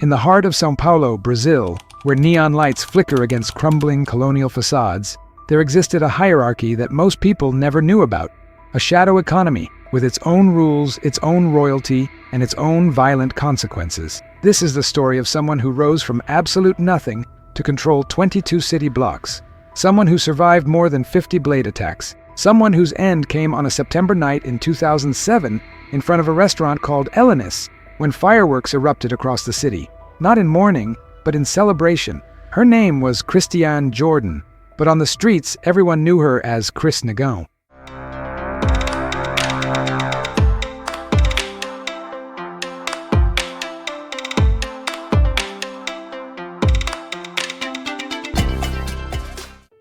In the heart of São Paulo, Brazil, where neon lights flicker against crumbling colonial facades, there existed a hierarchy that most people never knew about. A shadow economy, with its own rules, its own royalty, and its own violent consequences. This is the story of someone who rose from absolute nothing to control 22 city blocks. Someone who survived more than 50 blade attacks. Someone whose end came on a September night in 2007 in front of a restaurant called Elenis, when fireworks erupted across the city. Not in mourning, but in celebration. Her name was Christiane Jordan, but on the streets everyone knew her as Cris Negão.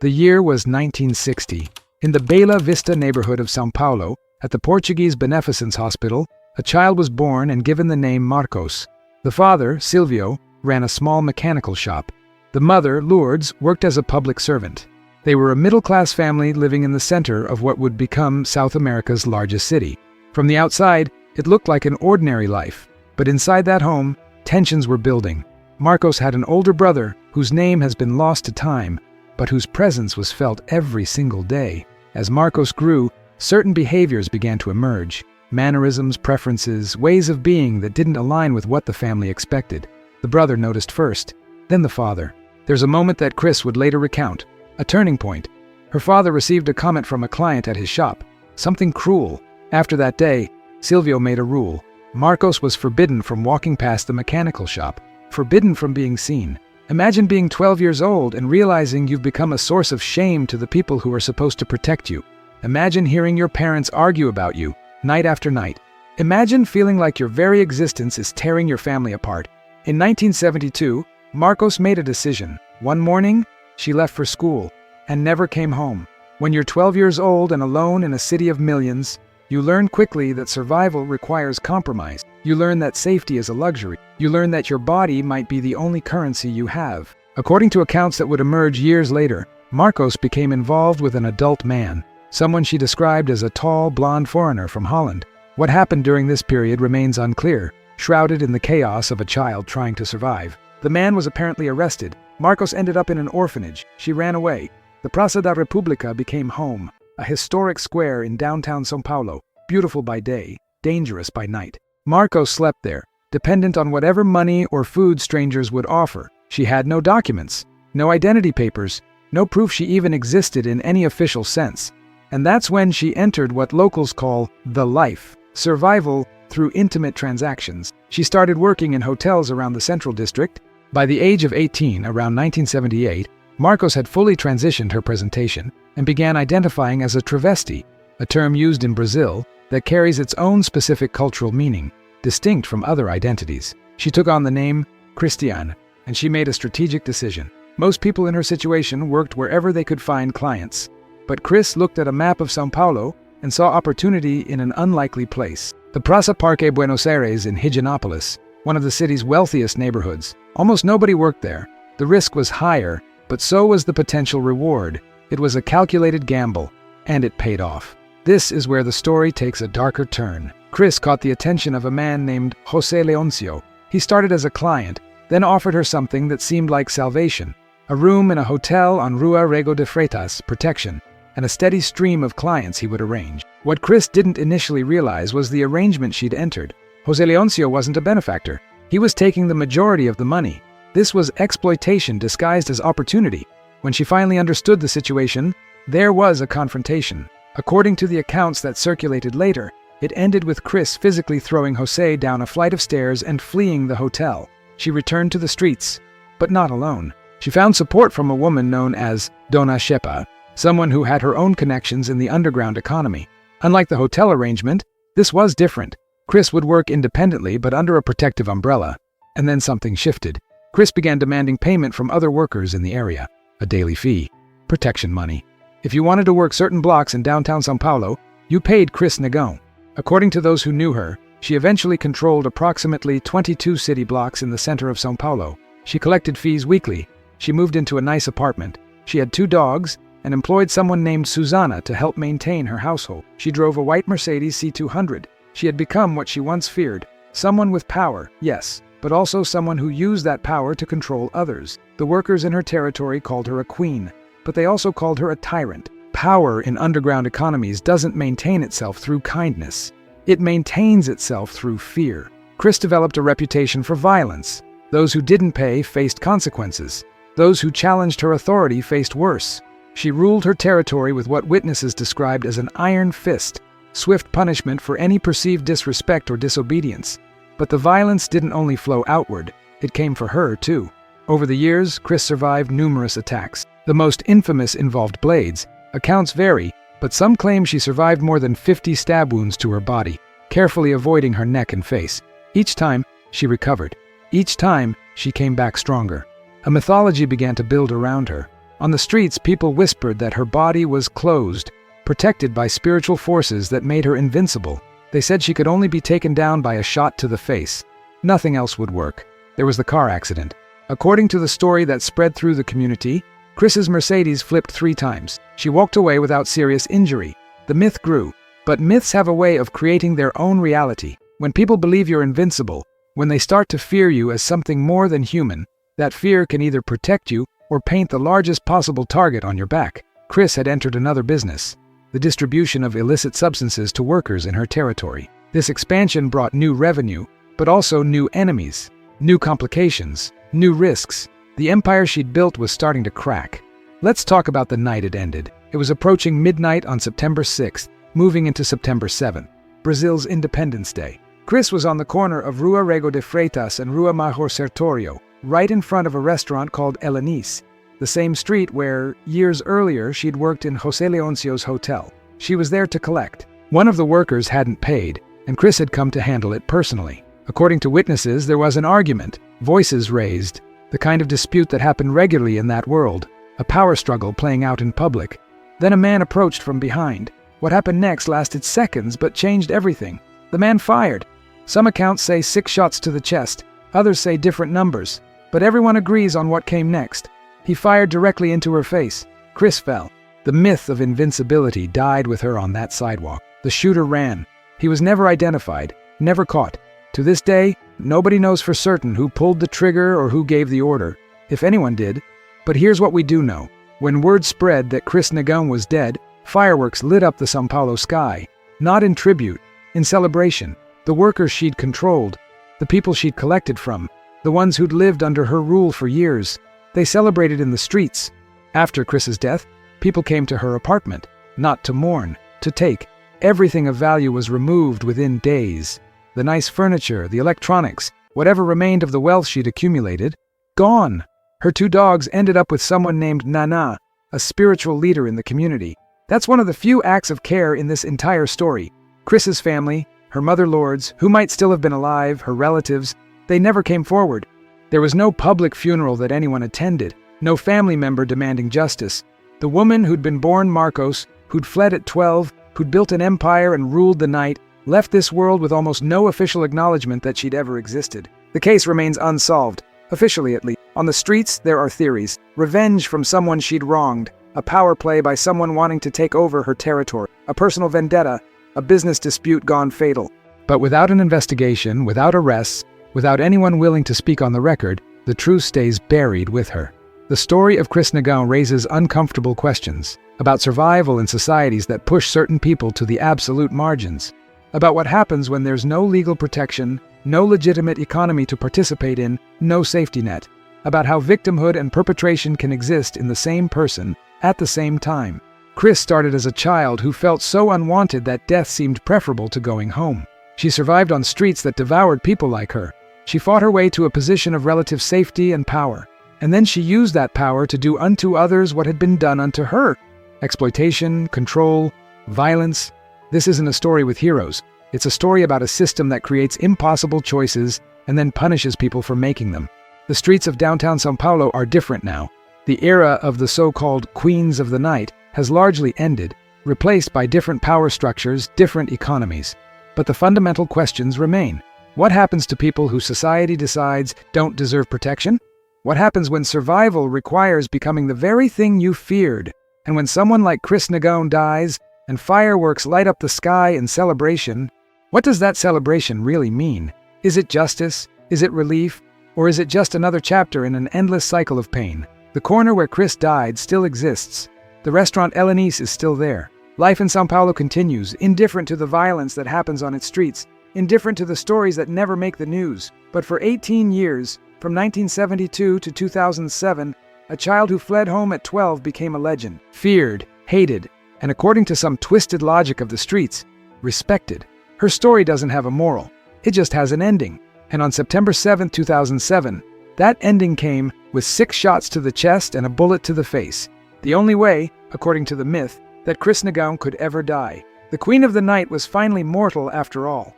The year was 1960. In the Bela Vista neighborhood of São Paulo, at the Portuguese Beneficence Hospital, a child was born and given the name Marcos. The father, Silvio, ran a small mechanical shop. The mother, Lourdes, worked as a public servant. They were a middle-class family living in the center of what would become South America's largest city. From the outside, it looked like an ordinary life, but inside that home, tensions were building. Marcos had an older brother whose name has been lost to time, but whose presence was felt every single day. As Marcos grew, certain behaviors began to emerge. Mannerisms, preferences, ways of being that didn't align with what the family expected. The brother noticed first, then the father. There's a moment that Cris would later recount, a turning point. Her father received a comment from a client at his shop, something cruel. After that day, Silvio made a rule. Marcos was forbidden from walking past the mechanical shop, forbidden from being seen. Imagine being 12 years old and realizing you've become a source of shame to the people who are supposed to protect you. Imagine hearing your parents argue about you, night after night. Imagine feeling like your very existence is tearing your family apart. In 1972, Marcos made a decision. One morning, she left for school and never came home. When you're 12 years old and alone in a city of millions, you learn quickly that survival requires compromise. You learn that safety is a luxury. You learn that your body might be the only currency you have. According to accounts that would emerge years later, Marcos became involved with an adult man, someone she described as a tall, blonde foreigner from Holland. What happened during this period remains unclear, shrouded in the chaos of a child trying to survive. The man was apparently arrested. Marcos ended up in an orphanage. She ran away. The Praça da República became home, a historic square in downtown São Paulo, beautiful by day, dangerous by night. Marcos slept there, dependent on whatever money or food strangers would offer. She had no documents, no identity papers, no proof she even existed in any official sense. And that's when she entered what locals call the life, survival through intimate transactions. She started working in hotels around the Central District. By the age of 18, around 1978, Marcos had fully transitioned her presentation and began identifying as a travesti, a term used in Brazil that carries its own specific cultural meaning, distinct from other identities. She took on the name Christiane, and she made a strategic decision. Most people in her situation worked wherever they could find clients. But Cris looked at a map of São Paulo and saw opportunity in an unlikely place. The Praça Parque Buenos Aires in Higienópolis, one of the city's wealthiest neighborhoods. Almost nobody worked there. The risk was higher, but so was the potential reward. It was a calculated gamble, and it paid off. This is where the story takes a darker turn. Cris caught the attention of a man named José Leoncio. He started as a client, then offered her something that seemed like salvation. A room in a hotel on Rua Rego de Freitas, protection, and a steady stream of clients he would arrange. What Cris didn't initially realize was the arrangement she'd entered. José Leoncio wasn't a benefactor. He was taking the majority of the money. This was exploitation disguised as opportunity. When she finally understood the situation, there was a confrontation. According to the accounts that circulated later, it ended with Cris physically throwing José down a flight of stairs and fleeing the hotel. She returned to the streets, but not alone. She found support from a woman known as Dona Shepa, someone who had her own connections in the underground economy. Unlike the hotel arrangement, this was different. Cris would work independently but under a protective umbrella. And then something shifted. Cris began demanding payment from other workers in the area. A daily fee. Protection money. If you wanted to work certain blocks in downtown São Paulo, you paid Cris Negão. According to those who knew her, she eventually controlled approximately 22 city blocks in the center of São Paulo. She collected fees weekly. She moved into a nice apartment. She had 2 dogs and employed someone named Susana to help maintain her household. She drove a white Mercedes C200. She had become what she once feared, someone with power, yes, but also someone who used that power to control others. The workers in her territory called her a queen, but they also called her a tyrant. Power in underground economies doesn't maintain itself through kindness. It maintains itself through fear. Cris developed a reputation for violence. Those who didn't pay faced consequences. Those who challenged her authority faced worse. She ruled her territory with what witnesses described as an iron fist, swift punishment for any perceived disrespect or disobedience. But the violence didn't only flow outward, it came for her too. Over the years, Cris survived numerous attacks. The most infamous involved blades. Accounts vary, but some claim she survived more than 50 stab wounds to her body, carefully avoiding her neck and face. Each time, she recovered. Each time, she came back stronger. A mythology began to build around her. On the streets, people whispered that her body was closed, protected by spiritual forces that made her invincible. They said she could only be taken down by a shot to the face. Nothing else would work. There was the car accident. According to the story that spread through the community, Cris's Mercedes flipped 3 times. She walked away without serious injury. The myth grew. But myths have a way of creating their own reality. When people believe you're invincible, when they start to fear you as something more than human, that fear can either protect you or paint the largest possible target on your back. Cris had entered another business, the distribution of illicit substances to workers in her territory. This expansion brought new revenue, but also new enemies, new complications, new risks. The empire she'd built was starting to crack. Let's talk about the night it ended. It was approaching midnight on September 6th, moving into September 7th, Brazil's Independence Day. Cris was on the corner of Rua Rego de Freitas and Rua Major Sertorio, right in front of a restaurant called El Anís, the same street where, years earlier, she'd worked in José Leonció's hotel. She was there to collect. One of the workers hadn't paid, and Cris had come to handle it personally. According to witnesses, there was an argument, voices raised, the kind of dispute that happened regularly in that world, a power struggle playing out in public. Then a man approached from behind. What happened next lasted seconds but changed everything. The man fired. Some accounts say 6 shots to the chest, others say different numbers, but everyone agrees on what came next. He fired directly into her face. Cris fell. The myth of invincibility died with her on that sidewalk. The shooter ran. He was never identified, never caught. To this day, nobody knows for certain who pulled the trigger or who gave the order, if anyone did. But here's what we do know. When word spread that Cris Negão was dead, fireworks lit up the São Paulo sky. Not in tribute, in celebration. The workers she'd controlled, the people she'd collected from, the ones who'd lived under her rule for years. They celebrated in the streets. After Cris's death, people came to her apartment, not to mourn, to take. Everything of value was removed within days. The nice furniture, the electronics, whatever remained of the wealth she'd accumulated, gone. Her 2 dogs ended up with someone named Nana, a spiritual leader in the community. That's one of the few acts of care in this entire story. Cris's family, her mother lords, who might still have been alive, her relatives, they never came forward. There was no public funeral that anyone attended, no family member demanding justice. The woman who'd been born Marcos, who'd fled at 12, who'd built an empire and ruled the night, left this world with almost no official acknowledgement that she'd ever existed. The case remains unsolved, officially at least. On the streets, there are theories. Revenge from someone she'd wronged, a power play by someone wanting to take over her territory, a personal vendetta, a business dispute gone fatal. But without an investigation, without arrests, without anyone willing to speak on the record, the truth stays buried with her. The story of Cris Negão raises uncomfortable questions about survival in societies that push certain people to the absolute margins, about what happens when there's no legal protection, no legitimate economy to participate in, no safety net, about how victimhood and perpetration can exist in the same person at the same time. Cris started as a child who felt so unwanted that death seemed preferable to going home. She survived on streets that devoured people like her. She fought her way to a position of relative safety and power. And then she used that power to do unto others what had been done unto her. Exploitation, control, violence. This isn't a story with heroes. It's a story about a system that creates impossible choices and then punishes people for making them. The streets of downtown São Paulo are different now. The era of the so-called queens of the night has largely ended, replaced by different power structures, different economies. But the fundamental questions remain. What happens to people who society decides don't deserve protection? What happens when survival requires becoming the very thing you feared? And when someone like Cris Negão dies and fireworks light up the sky in celebration, what does that celebration really mean? Is it justice? Is it relief, or is it just another chapter in an endless cycle of pain? The corner where Cris died still exists. The restaurant Elenice is still there. Life in São Paulo continues, indifferent to the violence that happens on its streets, indifferent to the stories that never make the news. But for 18 years, from 1972 to 2007, a child who fled home at 12 became a legend. Feared, hated, and according to some twisted logic of the streets, respected. Her story doesn't have a moral. It just has an ending. And on September 7, 2007, that ending came with 6 shots to the chest and a bullet to the face. The only way, according to the myth, that Cris Negão could ever die. The Queen of the Night was finally mortal after all.